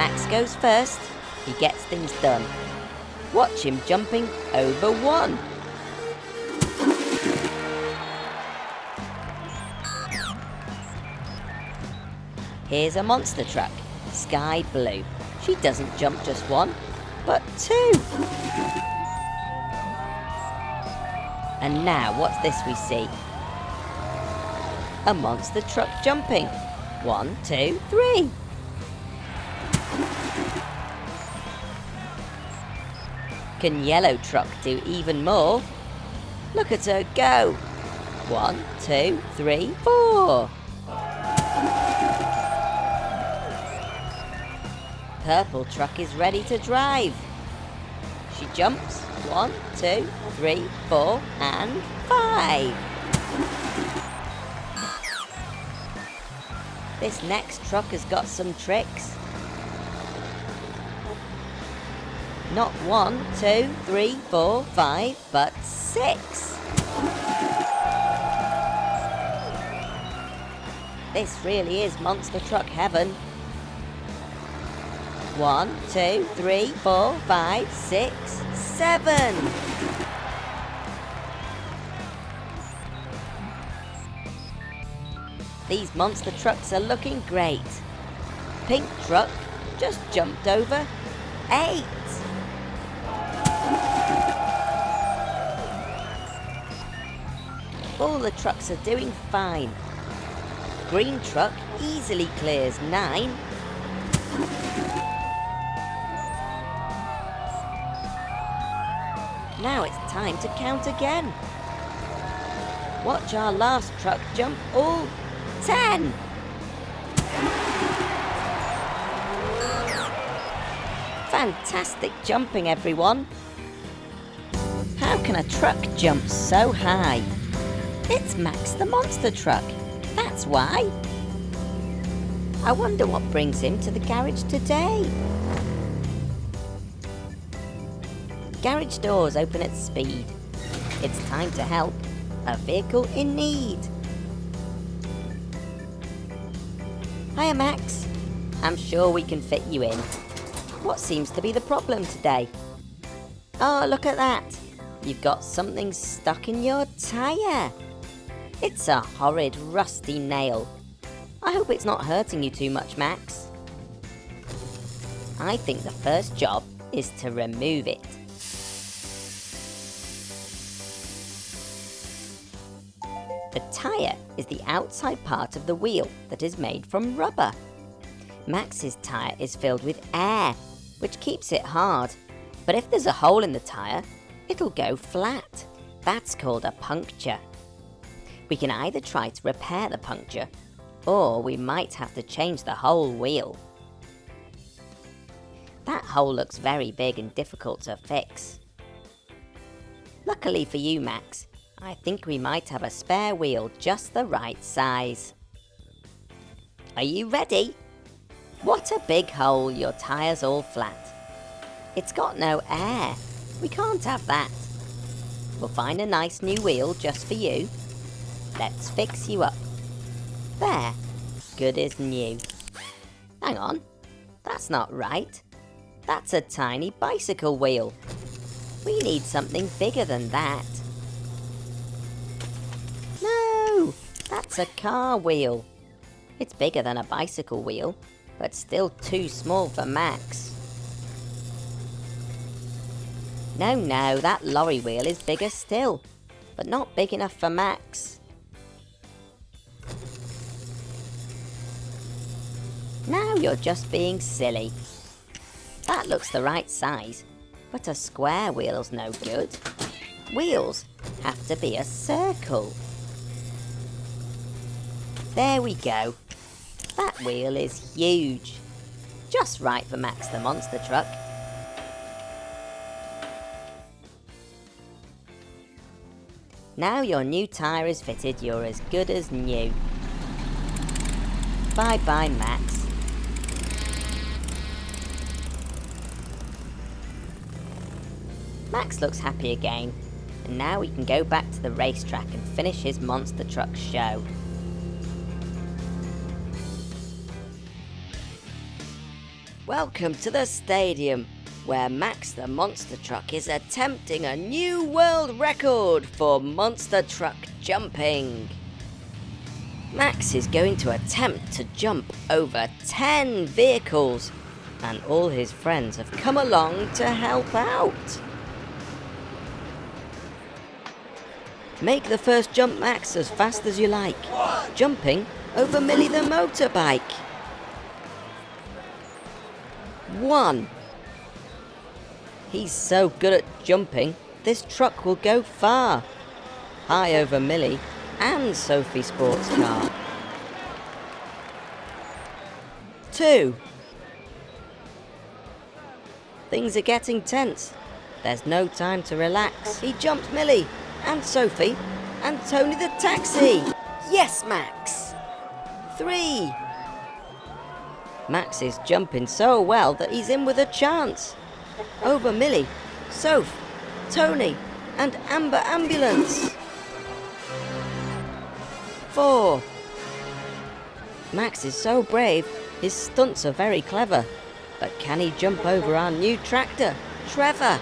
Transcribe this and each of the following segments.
Max goes first. He gets things done. Watch him jumping over one. Here's a monster truck, sky blue. She doesn't jump just one, but two. And now what's this we see? A monster truck jumping. 1, 2, 3. Can yellow truck do even more? Look at her go. 1, 2, 3, 4. Purple truck is ready to drive. She jumps. 1, 2, 3, 4, and 5. This next truck has got some tricks. Not 1, 2, 3, 4, 5, but 6. This really is monster truck heaven. 1, 2, 3, 4, 5, 6, 7. These monster trucks are looking great. Pink truck just jumped over 8. All the trucks are doing fine. Green truck easily clears 9. Now it's time to count again. Watch our last truck jump all 10. Fantastic jumping, everyone. How can a truck jump so high? It's Max the monster truck. That's why. I wonder what brings him to the garage today. Garage doors open at speed. It's time to help a vehicle in need. Hiya, Max. I'm sure we can fit you in. What seems to be the problem today? Oh, look at that. You've got something stuck in your tyre. It's a horrid rusty nail. I hope it's not hurting you too much, Max. I think the first job is to remove it. The tyre is the outside part of the wheel that is made from rubber. Max's tyre is filled with air, which keeps it hard. But if there's a hole in the tyre, it'll go flat. That's called a puncture. We can either try to repair the puncture, or we might have to change the whole wheel. That hole looks very big and difficult to fix. Luckily for you, Max, I think we might have a spare wheel just the right size. Are you ready? What a big hole, your tyre's all flat. It's got no air. We can't have that. We'll find a nice new wheel just for you. Let's fix you up. There, good as new. Hang on, that's not right. That's a tiny bicycle wheel. We need something bigger than that. No, that's a car wheel. It's bigger than a bicycle wheel, but still too small for Max. No, that lorry wheel is bigger still, but not big enough for Max. Now you're just being silly. That looks the right size, but a square wheel's no good. Wheels have to be a circle. There we go. That wheel is huge. Just right for Max the monster truck. Now your new tyre is fitted, you're as good as new. Bye-bye, Max. Max looks happy again, and now we can go back to the racetrack and finish his monster truck show. Welcome to the stadium, where Max the monster truck is attempting a new world record for monster truck jumping. Max is going to attempt to jump over 10 vehicles, and all his friends have come along to help out. Make the first jump, Max, as fast as you like, jumping over Millie the motorbike. 1. He's so good at jumping, this truck will go far. High over Millie and Sophie's sports car. 2. Things are getting tense. There's no time to relax. He jumps Millie and Sophie and Tony the taxi. Yes, Max. 3. Max is jumping so well that he's in with a chance. Over Millie, Soph, Tony and Amber Ambulance. 4. Max is so brave, his stunts are very clever. But can he jump over our new tractor, Trevor?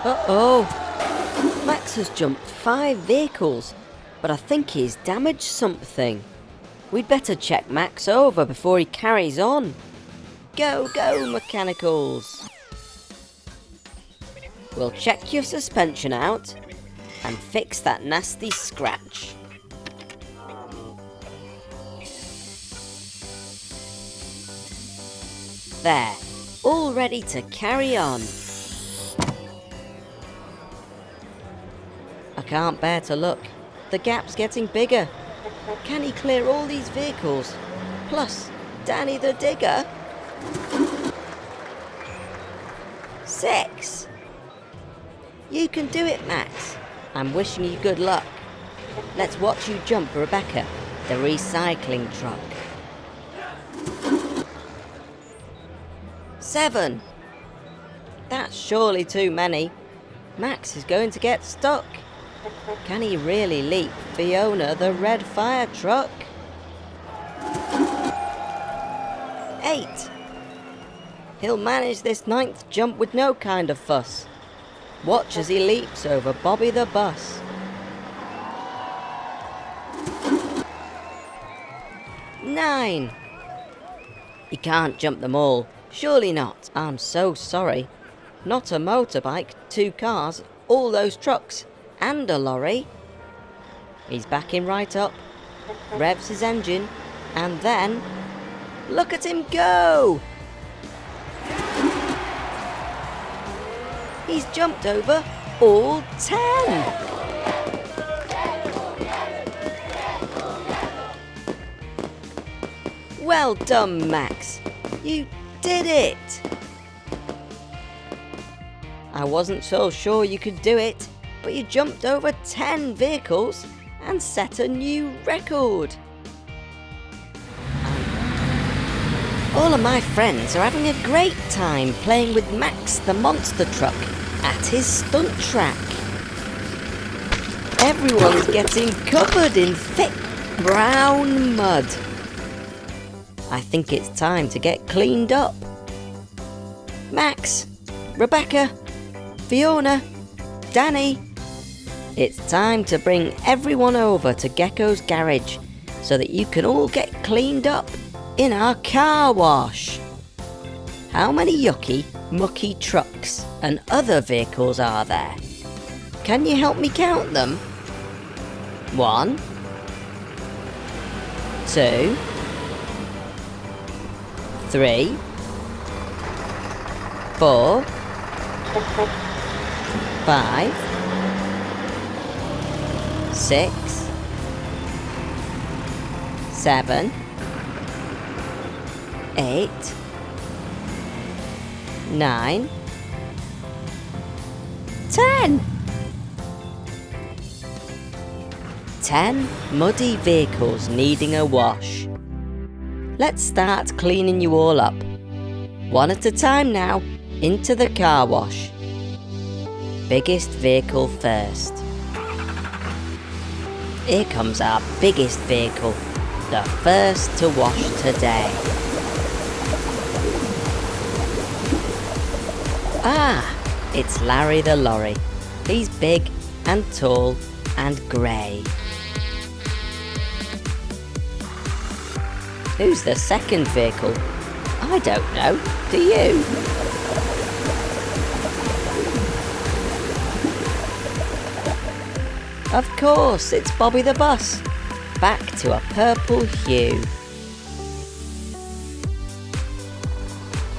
Uh-oh. Max has jumped 5 vehicles, but I think he's damaged something. We'd better check Max over before he carries on. Go, go, mechanicals! We'll check your suspension out and fix that nasty scratch. There, all ready to carry on. I can't bear to look. The gap's getting bigger. Can he clear all these vehicles? Plus, Danny the digger? 6. You can do it, Max. I'm wishing you good luck. Let's watch you jump Rebecca, the recycling truck. 7. That's surely too many. Max is going to get stuck. Can he really leap Fiona the red fire truck? 8. He'll manage this 9th jump with no kind of fuss. Watch as he leaps over Bobby the bus. 9. He can't jump them all. Surely not. I'm so sorry. Not a motorbike, 2 cars, all those trucks, and a lorry. He's backing right up, revs his engine, and then... look at him go! He's jumped over all 10! Well done, Max. You did it! I wasn't so sure you could do it, but you jumped over 10 vehicles and set a new record. All of my friends are having a great time playing with Max the monster truck at his stunt track. Everyone's getting covered in thick brown mud. I think it's time to get cleaned up. Max, Rebecca, Fiona, Danny, it's time to bring everyone over to Geckos Garage so that you can all get cleaned up in our car wash. How many yucky, mucky trucks and other vehicles are there? Can you help me count them? 1, 2, 3, 4, 5, 6, 7, 8, 9, 10. 10 muddy vehicles needing a wash. Let's start cleaning you all up. One at a time now, into the car wash. Biggest vehicle first. Here comes our biggest vehicle, the first to wash today. Ah, it's Larry the lorry. He's big and tall and grey. Who's the second vehicle? I don't know. Do you? Of course, it's Bobby the bus. Back to a purple hue.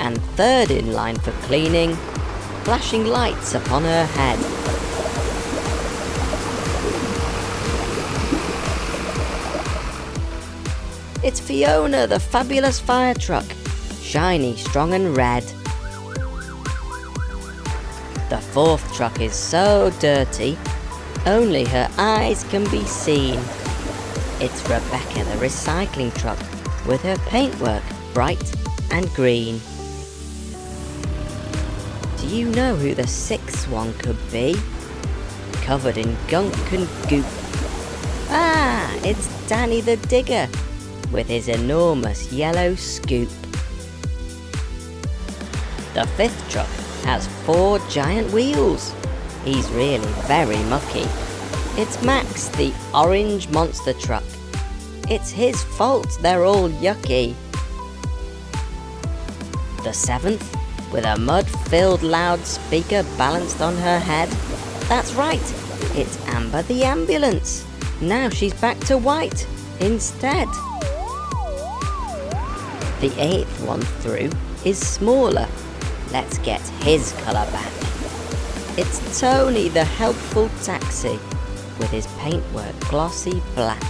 And third in line for cleaning, flashing lights upon her head. It's Fiona, the fabulous fire truck, shiny, strong and red. The fourth truck is so dirty, only her eyes can be seen. It's Rebecca, the recycling truck, with her paintwork bright and green. Do you know who the sixth one could be? Covered in gunk and goop. Ah, it's Danny the digger, with his enormous yellow scoop. The fifth truck has 4 giant wheels. He's really very mucky. It's Max, the orange monster truck. It's his fault they're all yucky. The seventh, with a mud-filled loudspeaker balanced on her head. That's right, it's Amber the ambulance. Now she's back to white instead. The eighth one through is smaller. Let's get his colour back. It's Tony, the helpful taxi, with his paintwork glossy black.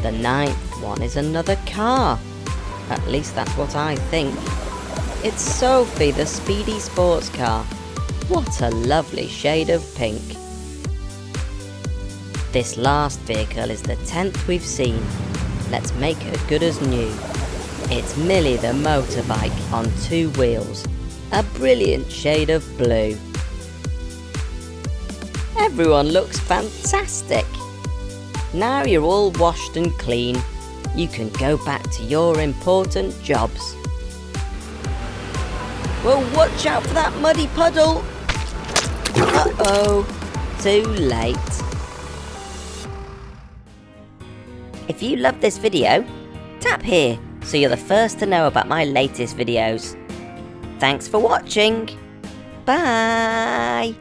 The ninth one is another car. At least that's what I think. It's Sophie, the speedy sports car. What a lovely shade of pink. This last vehicle is the 10th we've seen. Let's make her good as new. It's Millie, the motorbike on 2 wheels. A brilliant shade of blue. Everyone looks fantastic. Now you're all washed and clean. You can go back to your important jobs. Well, watch out for that muddy puddle. Uh-oh, too late. If you love this video, tap here so you're the first to know about my latest videos. Thanks for watching. Bye.